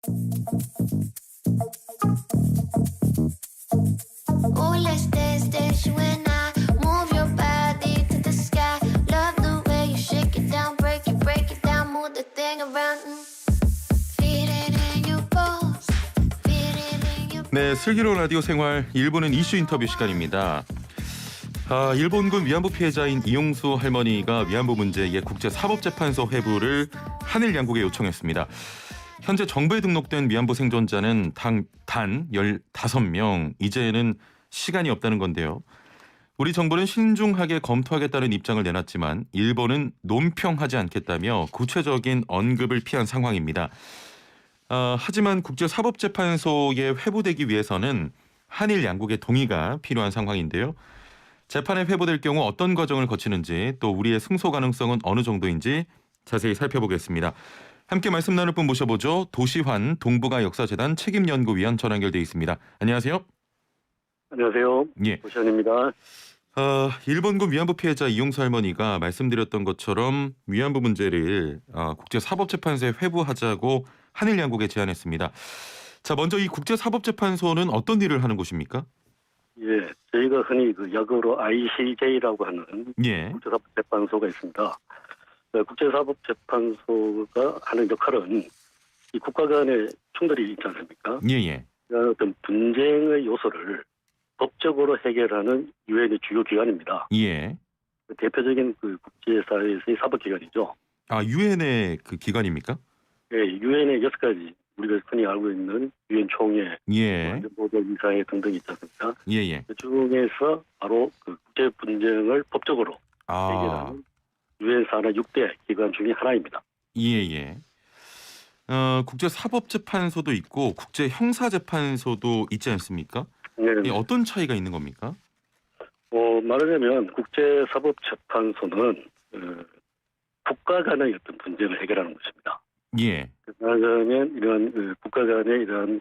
Oh, let's dance, dance, you and I. Move your body to the sky. Love the way you shake it down, break it down, move the thing around. Feel it in your bones, feel it in your. 네, 슬기로운 라디오 생활 1부는 이슈 인터뷰 시간입니다. 일본군 위안부 피해자인 이용수 할머니가 위안부 문제의 국제사법재판소 회부를 한일 양국에 요청했습니다. 현재 정부에 등록된 위안부 생존자는 단 15명, 이제는 시간이 없다는 건데요. 우리 정부는 신중하게 검토하겠다는 입장을 내놨지만 일본은 논평하지 않겠다며 구체적인 언급을 피한 상황입니다. 하지만 국제사법재판소에 회부되기 위해서는 한일 양국의 동의가 필요한 상황인데요. 재판에 회부될 경우 어떤 과정을 거치는지 또 우리의 승소 가능성은 어느 정도인지 자세히 살펴보겠습니다. 함께 말씀 나눌 분 모셔보죠. 도시환 동북아 역사재단 책임연구위원 전화 연결돼 있습니다. 안녕하세요. 안녕하세요. 예. 도시환입니다. 일본군 위안부 피해자 이용수 할머니가 말씀드렸던 것처럼 위안부 문제를 국제사법재판소에 회부하자고 한일 양국에 제안했습니다. 자, 먼저 이 국제사법재판소는 어떤 일을 하는 곳입니까? 예, 저희가 흔히 그 약어로 ICJ라고 하는 예. 국제사법재판소가 있습니다. 국제사법재판소가 하는 역할은 이 국가 간의 충돌이 있지 않습니까? 예예. 어떤 분쟁의 요소를 법적으로 해결하는 유엔의 주요 기관입니다. 예. 대표적인 그 국제사회에서의 사법기관이죠. 유엔의 그 기관입니까? 예, 유엔의 6가지 우리가 흔히 알고 있는 유엔 총회, 예. 안전보건이사회 등등 있지 않습니까? 예예. 그 중에서 바로 그 국제 분쟁을 법적으로 해결하는 유엔 산하 6대 기관 중에 하나입니다. 예예. 국제사법재판소도 있고 국제형사재판소도 있지 않습니까? 네. 이 어떤 차이가 있는 겁니까? 말하자면 국제사법재판소는 국가 간의 어떤 분쟁을 해결하는 것입니다. 예. 말하자면 이런 국가 간의 이런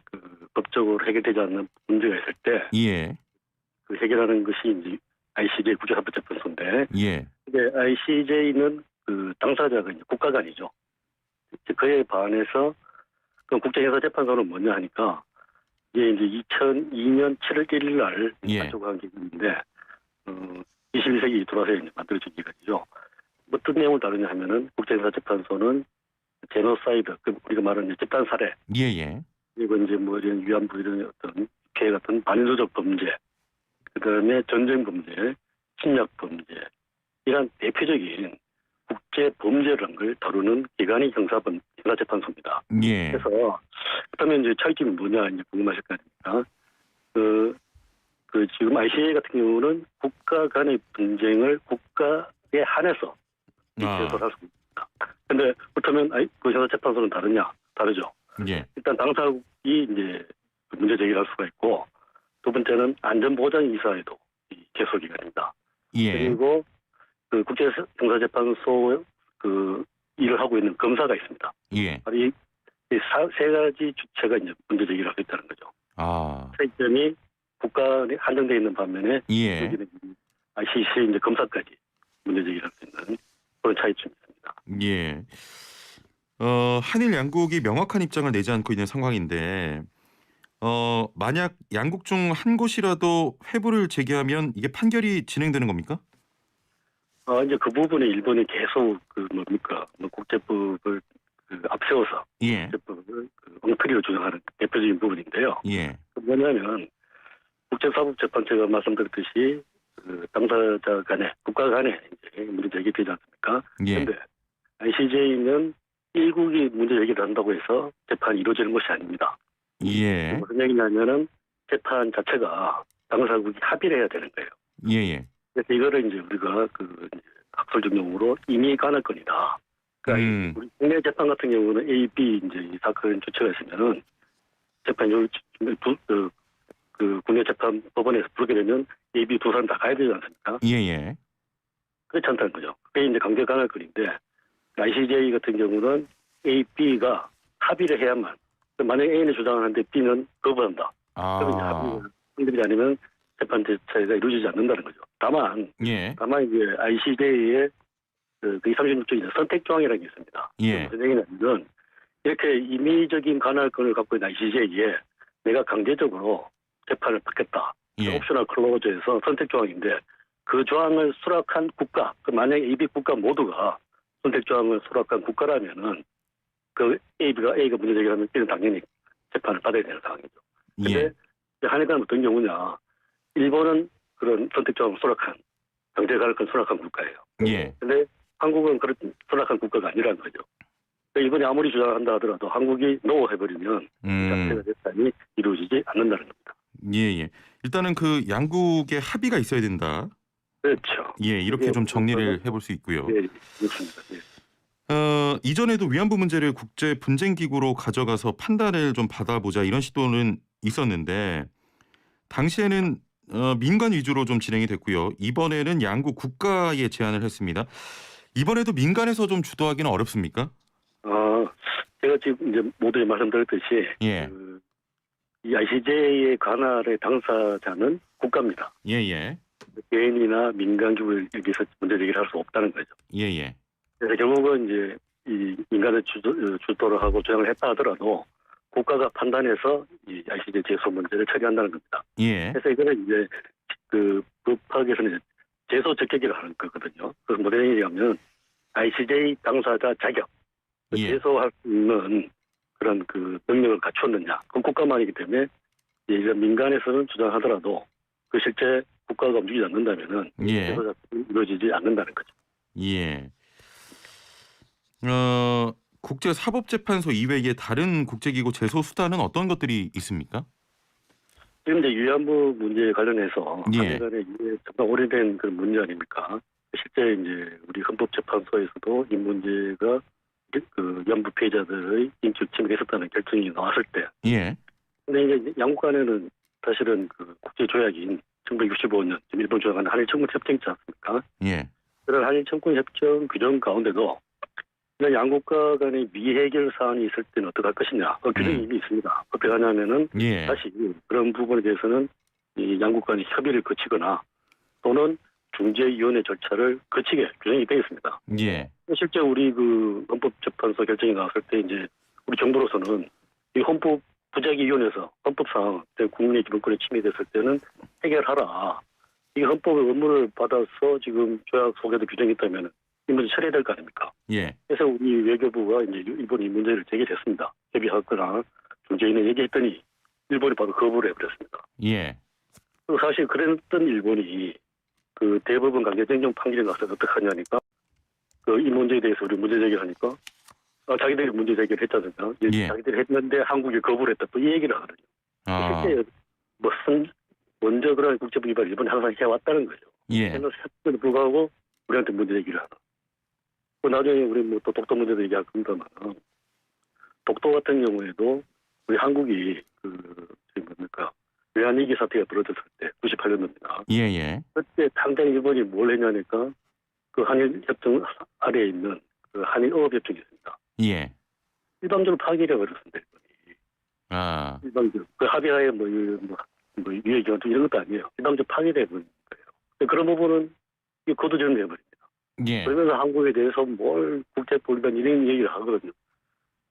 법적으로 해결되지 않는 문제가 있을 때 예. 그 해결하는 것이 이제 ICJ 국제사법재판소인데, 예. 근데 ICJ는 그 당사자가 이제 국가 간이죠. 그에 반해서 그 국제형사재판소는 뭐냐 하니까 이게 이제 2002년 7월 1일 날 예. 발족한 기관인데 21세기 들어와서 이제 만들어진 기관이죠. 어떤 내용을 다루냐 하면은 국제형사재판소는 제노사이드, 우리가 말하는 집단 살해, 예예. 그리고 이제 뭐 이런 위안부 이런 어떤 피해 같은 반인도적 범죄, 그다음에 전쟁 범죄, 침략 범죄, 이런 대표적인 국제 범죄라는 걸 다루는 기관이 형사재판소입니다. 예. 그래서 그렇다면 이제 차이점이 뭐냐 이제 궁금하실 거 아닙니까? 그 지금 ICJ 같은 경우는 국가 간의 분쟁을 국가에 한해서 해소할 수 있습니다. 근데 그렇다면 그 형사재판소는 다르죠. 예. 일단 당사국이 이제 문제 제기를 할 수가 있고, 두 번째는 안전보장이사회도 개소기관입니다. 예. 그리고 그 국제형사재판소 그 일을 하고 있는 검사가 있습니다. 예. 바로 이 세 가지 주체가 이제 문제 제기를 할 수 있다는 거죠. 차이점이 국가에 한정되어 있는 반면에 예. 여기는 ICC 이제 검사까지 문제 제기를 할 수 있는 그런 차이점이 있습니다. 예. 한일 양국이 명확한 입장을 내지 않고 있는 상황인데, 만약 양국 중 한 곳이라도 회부를 제기하면 이게 판결이 진행되는 겁니까? 이제 그 부분에 일본이 계속 국제법을 앞세워서 예. 국제법을 엉터리로 주장하는 대표적인 부분인데요. 예. 뭐냐면 국제사법재판소가 말씀드렸듯이 당사자 간에 국가 간에 이제 문제 제기되지 않습니까? 예. 그런데 ICJ는 일국이 문제 제기를 한다고 해서 재판이 이루어지는 것이 아닙니다. 예. 무슨 얘기냐면은 재판 자체가 당사국이 합의를 해야 되는 거예요. 예예. 그래서 이거를 이제 우리가 이제 학술적 용어로 임의 관할권이다. 그러니까 우리 국내 재판 같은 경우는 A, B 이제 이 사건 주체가 있으면은 재판 국내 재판 법원에서 부르게 되면 A, B 두 사람 다 가야 되지 않습니까? 예예. 그렇지 않다는 거죠. 그게 이제 강제 관할권인데, ICJ 같은 경우는 A, B가 합의를 해야만, 만약에 A는 주장하는데 B는 거부한다. 그러면 이제 합의가 성립이 아니면 재판 자체가 이루어지지 않는다는 거죠. 다만 이제 ICJ의 그 36조의 선택 조항이라는 게 있습니다. 예. 무슨 얘기냐면 이렇게 임의적인 관할권을 갖고 있는 ICJ에 내가 강제적으로 재판을 받겠다. 예. 옵셔널 클로저에서 선택 조항인데 그 조항을 수락한 국가, 만약에 AB 국가 모두가 선택 조항을 수락한 국가라면은 그 A가 문제 제기하면 B는 당연히 재판을 받아야 되는 상황이죠. 근데 예. 한해가 어떤 경우냐? 일본은 그런 선택 조항을 수락한 강제 관할권 수락한 국가예요. 예. 근데 한국은 그런 수락한 국가가 아니라는 거죠. 이번에 아무리 주장한다 하더라도 한국이 노 해버리면 자체가 재판이 이루어지지 않는다는 겁니다. 예. 일단은 그 양국의 합의가 있어야 된다. 그렇죠. 예, 이렇게 좀 정리를 해볼 수 있고요. 네, 그렇습니다. 예. 이전에도 위안부 문제를 국제 분쟁 기구로 가져가서 판단을 좀 받아보자 이런 시도는 있었는데 당시에는 민간 위주로 좀 진행이 됐고요. 이번에는 양국 국가에 제안을 했습니다. 이번에도 민간에서 좀 주도하기는 어렵습니까? 제가 지금 이제 모두에 말씀드렸듯이 예. 이 ICJ의 관할의 당사자는 국가입니다. 예. 개인이나 민간 기구에 여기서 문제 제기를 할 수 없다는 거죠. 예. 그래서 결국은 이제 이 민간의 주도를 하고 조정을 했다 하더라도 국가가 판단해서 이 ICJ 제소 문제를 처리한다는 겁니다. 예. 그래서 이거는 이제 그 법학에서는 제소 적격이라고 하는 거거든요. 그래서 뭐라는 얘기냐면 ICJ 당사자 자격, 예. 제소할 수 있는 그런 그 능력을 갖추었느냐. 그건 국가만이기 때문에 이제 민간에서는 주장하더라도 그 실제 국가가 움직이지 않는다면은 예. 제소 자체는 이루어지지 않는다는 거죠. 예. 국제사법재판소 이외에 다른 국제기구 제소 수단은 어떤 것들이 있습니까? 지금 이제 위안부 문제에 관련해서 예. 한해간에 이게 정말 오래된 그런 문제 아닙니까? 실제 이제 우리 헌법재판소에서도 이 문제가 그 위안부 피해자들의 인격 침해가 있었다는 결정이 나왔을 때, 예. 근데 이제 양국 간에는 사실은 그 국제 조약인 1965년 지금 일본 조약하는 한일 청구 협정 있지 않습니까? 예. 그런 한일 청구 협정 규정 가운데도 이런 양국가 간의 미해결 사안이 있을 때는 어떻게 할 것이냐, 그 규정이 이미 있습니다. 어떻게 하냐면은 예. 다시 그런 부분에 대해서는 이 양국 간의 협의를 거치거나 또는 중재위원회 절차를 거치게 규정이 되어 있습니다. 예. 실제 우리 그 헌법재판소 결정이 나왔을 때 이제 우리 정부로서는 이 헌법 부작위원회에서 헌법상 국민의 기본권이 침해됐을 때는 해결하라. 이 헌법의 의무를 받아서 지금 조약 속에도 규정이 있다면 이 문제 처리해야 될 거 아닙니까? 예. 그래서 우리 외교부가 이제 이번에 이 문제를 제기했습니다. 협의하거나 중재인에 얘기했더니 일본이 바로 거부를 해버렸습니다. 예. 사실 그랬던 일본이 그 대법원 강제징용 판결이 나서 어떻게 하냐니까 그 이 문제에 대해서 우리 문제 제기를 하니까 자기들이 문제 제기를 했잖아요. 예. 자기들이 했는데 한국이 거부를 했다 또 이 얘기를 하거든요. 실제 먼저 그런 국제법 위반을 일본이 항상 해왔다는 거죠. 예. 했음에도 불구하고 우리한테 문제 제기를 하나. 나중에 우리 뭐 또 독도 문제도 얘기할 겁니다만 독도 같은 경우에도 우리 한국이 뭡니까 외환위기 사태가 벌어졌을 때 98년도입니다. 예. 그때 당장 일본이 뭘 했냐니까 그 한일 협정 아래에 있는 그 한일 어업협정이 있습니다. 예. 일방적으로 파기를 버렸습니다. 아. 일방적으로 그 합의하에 유해기관 이런 것도 아니에요. 일방적으로 파기를 해버린 거예요. 그런 부분은 거두절미 해버립니다. 예. 그러면서 한국에 대해서 뭘 국제법 위반 이런 얘기를 하거든요.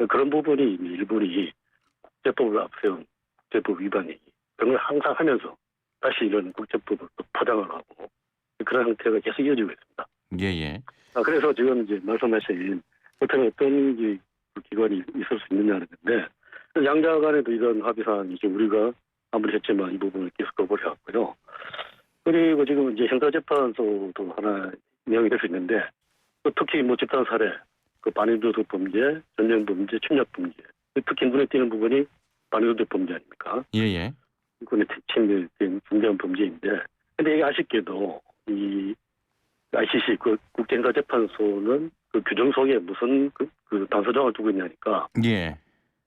그런 부분이 일본이 국제법을 앞세운 국제법 위반이 그런 걸 항상 하면서 다시 이런 국제법을 또 포장을 하고 그런 형태가 계속 이어지고 있습니다. 예. 그래서 지금 이제 말씀하신 어떤 기관이 있을 수 있느냐는 건데 양자 간에도 이런 합의 사항이 이제 우리가 아무리 했지만 이 부분을 계속 거부를 해왔고요. 그리고 지금 이제 형사재판소도 하나 내용이 될 수 있는데 특히 뭐 집단 살해, 그 반인도덕 범죄, 전쟁 범죄, 침략 범죄, 특히 눈에 띄는 부분이 반인도덕 범죄 아닙니까? 예. 인권에 침해된 중대한 범죄인데, 근데 이게 아쉽게도 이 ICC 그 국제형사재판소는 그 규정 속에 무슨 그 단서정을 두고 있냐니까. 예.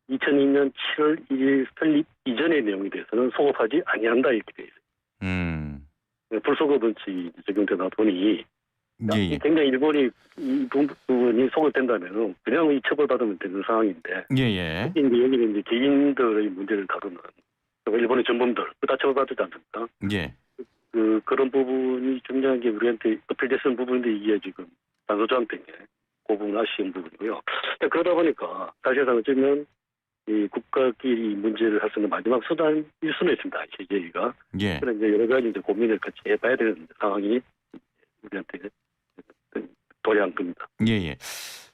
2002년 7월 1일 설립 이전의 내용에 대해서는 소급하지 아니한다 이렇게 돼 있어요. 불소급 원칙이 적용되다 보니 예. 굉장히 일본이 이 부분이 소급된다면 그냥 이 처벌받으면 되는 상황인데 예. 특히 이제 여기는 이제 개인들의 문제를 다루는 일본의 전범들 다 처벌받지 않습니까? 예. 그런 부분이 중요한 게 우리한테 어필됐는 부분인데 이게 지금 단서조항 때문에 그 부분 아쉬운 부분이고요. 그러다 보니까 사실상 어쩌면 이 국가끼리 문제를 할 수 있는 마지막 수단일 수는 있습니다. ICJ가. 예. 그런 이제 여러 가지 이제 고민을 같이 해봐야 되는 상황이 우리한테 도래한 겁니다. 예.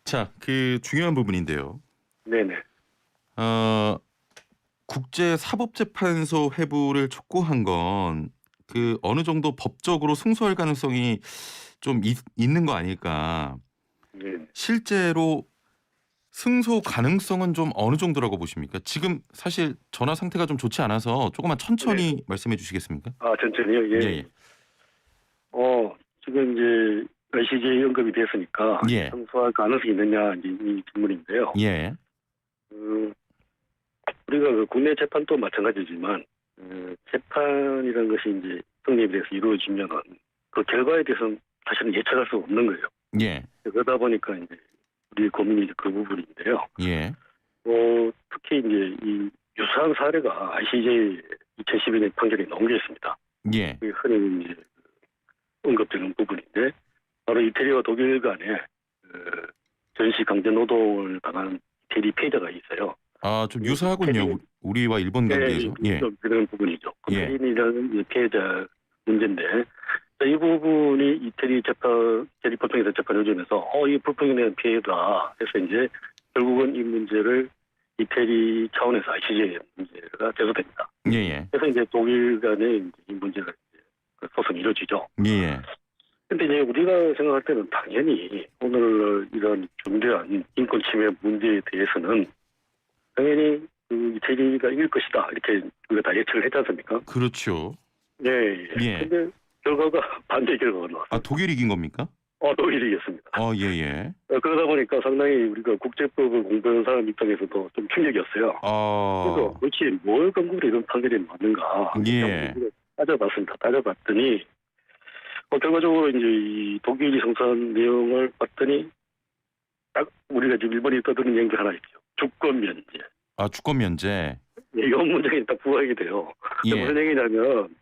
자, 그 중요한 부분인데요. 네네. 국제사법재판소 회부를 촉구한 건 그 어느 정도 법적으로 승소할 가능성이 좀 있는 거 아닐까? 네. 실제로 승소 가능성은 좀 어느 정도라고 보십니까? 지금 사실 전화 상태가 좀 좋지 않아서 조금만 천천히 말씀해 주시겠습니까? 천천히요? 예. 지금 이제 ICJ 언급이 됐으니까 예. 승소할 가능성이 있느냐 이제 이 질문인데요. 예. 우리가 그 국내 재판도 마찬가지지만 재판이라는 것이 이제 성립이 돼서 이루어지면은 그 결과에 대해서는 사실은 예측할 수 없는 거예요. 예. 그러다 보니까 이제 우리 고민이 이제 그 부분인데요. 예. 특히 이제 이 유사한 사례가 ICJ 2012년 판결에 나온 게 있습니다. 예. 그게 흔히 이제 언급되는 부분인데 바로 이태리와 독일 간에 전시 강제 노동을 당한 이태리 피해자가 있어요. 좀 유사하군요. 우리와 일본 관계에서. 예. 그런 부분이죠. 예. 이태리라는 피해자 문제인데 이 부분이 이태리 불평에서 재판 요즘에서 이 불평에 대한 피해다 해서 이제 결국은 이 문제를 이태리 차원에서 ICJ 문제가 제소됩니다. 예. 그래서 이제 독일 간에 이제 이 문제가 이제 소송이 이루어지죠. 예. 근데 이제 우리가 생각할 때는 당연히 오늘 이런 중대한 인권 침해 문제에 대해서는 당연히 그 이태리가 이길 것이다 이렇게 우리가 다 예측을 했지 않습니까? 그렇죠. 예. 근데 결과가 반대 결과가 나왔어요. 독일이 이긴 겁니까? 독일이 이겼습니다. 예. 그러다 보니까 상당히 우리가 국제법을 공부하는 사람 입장에서도 좀 충격이었어요. 그래서 도대체 뭘 근거로 이런 판결이 맞는가? 예. 따져봤습니다. 따져봤더니 결과적으로 이제 이 독일이 성사한 내용을 봤더니 딱 우리가 지금 일본이 떠드는 얘기 하나 있죠. 주권 면제. 주권 면제. 이런 문제가 딱 부과하게 돼요. 예. 무슨 얘기냐면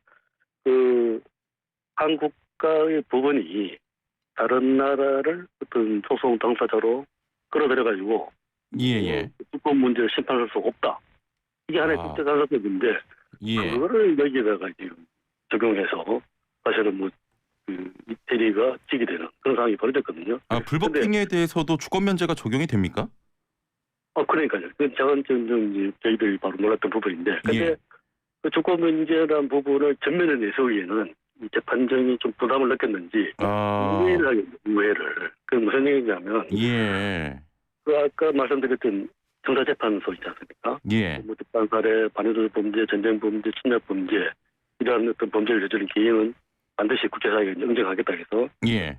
한국과의 법원이 다른 나라를 어떤 소송 당사자로 끌어들여가지고 주권 문제를 심판할 수 없다. 이게 하나의 국제사법인데 그거를 여기다가 지금 적용해서 사실은 이태리가 지게 되는 그런 상황이 벌어졌거든요. 불법행위에 대해서도 주권 면제가 적용이 됩니까? 그러니까요. 저는 저희들이 바로 놀랐던 부분인데, 근데 그 주권 면제라는 부분을 전면에 내세우기에는 이 재판정이 좀 부담을 느꼈는지 우회를 하겠죠. 우회를. 그 무슨 얘기냐면 그 아까 말씀드렸던 형사재판소 있지 않습니까? 집단 살해, 반의도적 범죄, 전쟁 범죄, 침략 범죄 이러한 어떤 범죄를 저지른 개인은 반드시 국제사회가 인정하겠다 해서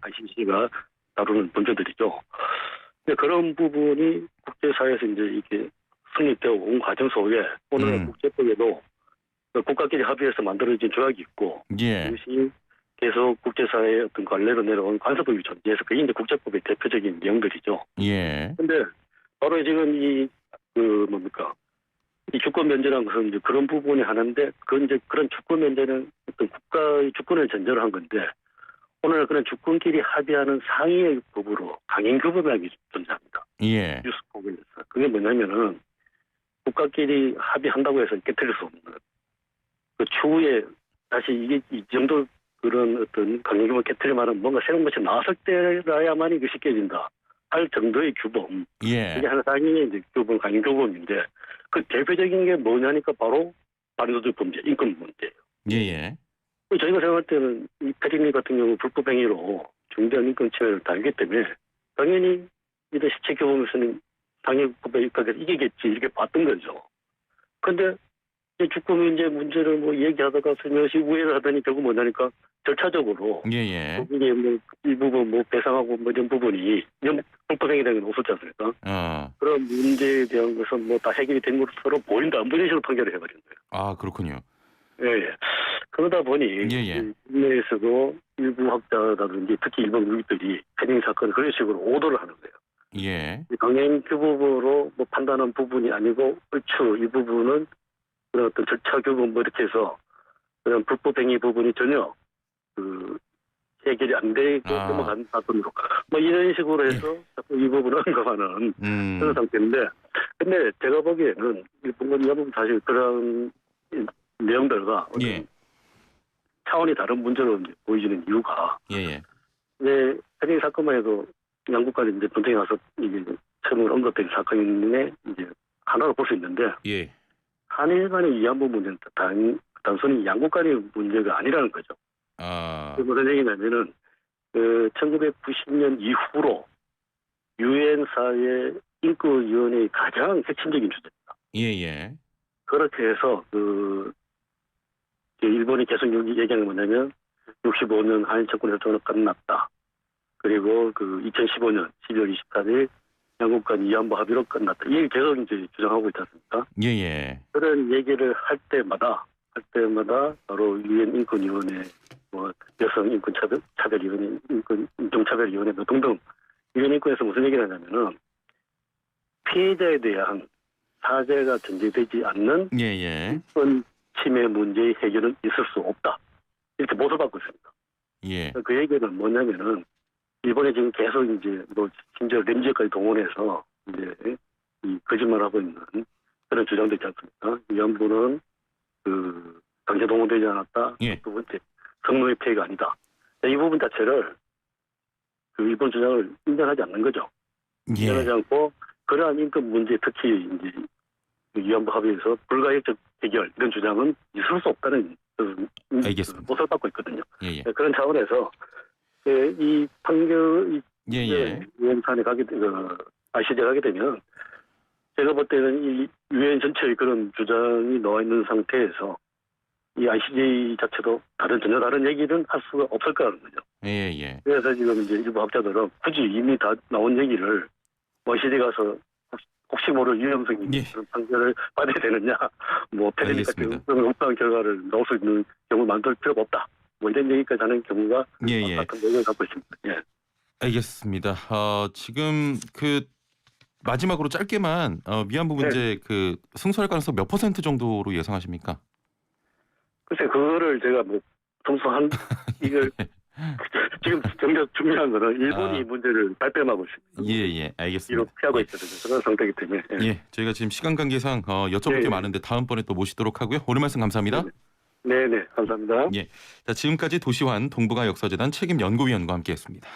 ICC가 다루는 범죄들이죠. 근데 그런 부분이 국제사회에서 이제 이렇게 성립되어 온 과정 속에 오늘 국제법에도 국가끼리 합의해서 만들어진 조약이 있고 이것이 계속 국제사회의 어떤 관례로 내려온 관습법이 존재해서 그게 이제 국제법의 대표적인 내용들이죠. 근데 바로 지금 이 주권 면제라는 것은 이제 그런 부분이 하는데 그런 주권 면제는 어떤 국가의 주권을 전제로 한 건데 오늘 그런 주권끼리 합의하는 상위의 법으로 강행규범이라는 게 존재합니다. 뉴스법에서. 그게 뭐냐면은 국가끼리 합의한다고 해서 깨뜨릴 수 없는 그 추후에 다시 이게 이 정도 그런 어떤 강행규범을 깨뜨릴 만한 뭔가 새로운 것이 나왔을 때라야만 이것이 깨진다 할 정도의 규범. 이게 하나 상위의 이제 규범, 강행규범인데 그 대표적인 게 뭐냐니까 바로 반의도적 범죄, 인권 문제예요. 저희가 생각할 때는 이 페리니 같은 경우 불법행위로 중대한 인권 침해를 당했기 때문에 당연히 이런 시체 규범에서는 당해법에 입각해서 이기겠지 이렇게 봤던 거죠. 그런데 주권 면제 문제를 얘기하다가 슬며시 우회를 하더니 결국 뭐냐니까 절차적으로 이게 일부분 배상하고 이런 부분이 불법행위라는 건 없었지 않습니까? 그런 문제에 대한 것은 다 해결이 된 것으로 보인다. 뭐 이런 식으로 판결을 해버린 거예요. 그렇군요. 그러다 보니 국내에서도 일부 학자라든지 특히 일본 유익들이 패닝 사건을 그런 식으로 오도를 하는 거예요. 강행규범으로 판단한 부분이 아니고 얼추 이 부분은 그런 어떤 절차 규범 이렇게 해서 그런 불법행위 부분이 전혀 해결이 안 되고 넘어간 사건으로 뭐 이런 식으로 해서 자꾸 이 부분을 언급하는 그런 상태인데, 근데 제가 보기에는 일본군 위안부는 사실 그런 내용들과 차원이 다른 문제로 이제 보여지는 이유가 이제 해경 사건만 해도 양국 간에 이제 전쟁이 나서 이게 처음으로 언급된 사건인데 이제 하나로 볼 수 있는데 한일 간의 위안부 문제는 단순히 양국 간의 문제가 아니라는 거죠. 무슨 얘기냐면은 1990년 이후로 유엔사의 인권위원회의 가장 핵심적인 주제입니다. 그렇게 해서 일본이 계속 얘기하는 게 뭐냐면 65년 한일 정권 협정으로 끝났다. 그리고 2015년 12월 24일 양국 간 위안부 합의로 끝났다. 이게 계속 이제 주장하고 있지 않습니까? 그런 얘기를 할 때마다 바로 유엔 인권위원회, 뭐 여성 인권 차별위원회, 인종차별위원회 등등 유엔 인권에서 무슨 얘기를 하냐면은 피해자에 대한 사죄가 전제되지 않는 인권 침해 문제의 해결은 있을 수 없다. 이렇게 못을 받고 있습니다. 그 얘기는 뭐냐면은 일본이 지금 계속 이제 뭐 심지어 렘지까지 동원해서 이제 이 거짓말하고 있는 그런 주장도 있지 않습니까? 위안부는 강제 동원되지 않았다. 두 번째, 성노예 피해가 아니다. 이 부분 자체를 일본 주장을 인정하지 않는 거죠. 인정하지 않고 그러한 인권 문제, 특히 이제 위안부 합의에서 불가역적 해결 이런 주장은 있을 수 없다는 못을 받고 있거든요. 그런 차원에서 이 판결 유엔산에 가게 ICJ 가게 되면 제가 볼 때는 이 유엔 전체의 그런 주장이 나와 있는 상태에서 이 ICJ 자체도 전혀 다른 얘기는 할 수가 없을 거라는 거죠. 그래서 지금 이제 일부 학자들은 굳이 이미 다 나온 얘기를 ICJ 가서 혹시 모를 유연성이 그런 판결을 받아야 되느냐, 뭐 패널리 같은 흡사한 결과를 나올 수 있는 경우를 만들 필요가 없다. 뭐 이런 얘기까지 하는 경우가 같은 내용을 갖고 있습니다. 알겠습니다. 지금 마지막으로 짧게만 위안부 문제 승소할 가능성 몇 % 정도로 예상하십니까? 글쎄 그거를 제가 뭐 성수한 이걸 지금 정작 중요한 거는 일본이 이 문제를 발뺌하고 있습니다. 알겠습니다. 이로 피하고 있거든요. 그런 상태이기 때문에. 저희가 지금 시간 관계상 여쭤볼 게 많은데 다음번에 또 모시도록 하고요. 오늘 말씀 감사합니다. 네네, 감사합니다. 자, 지금까지 도시환 동북아 역사재단 책임 연구위원과 함께했습니다.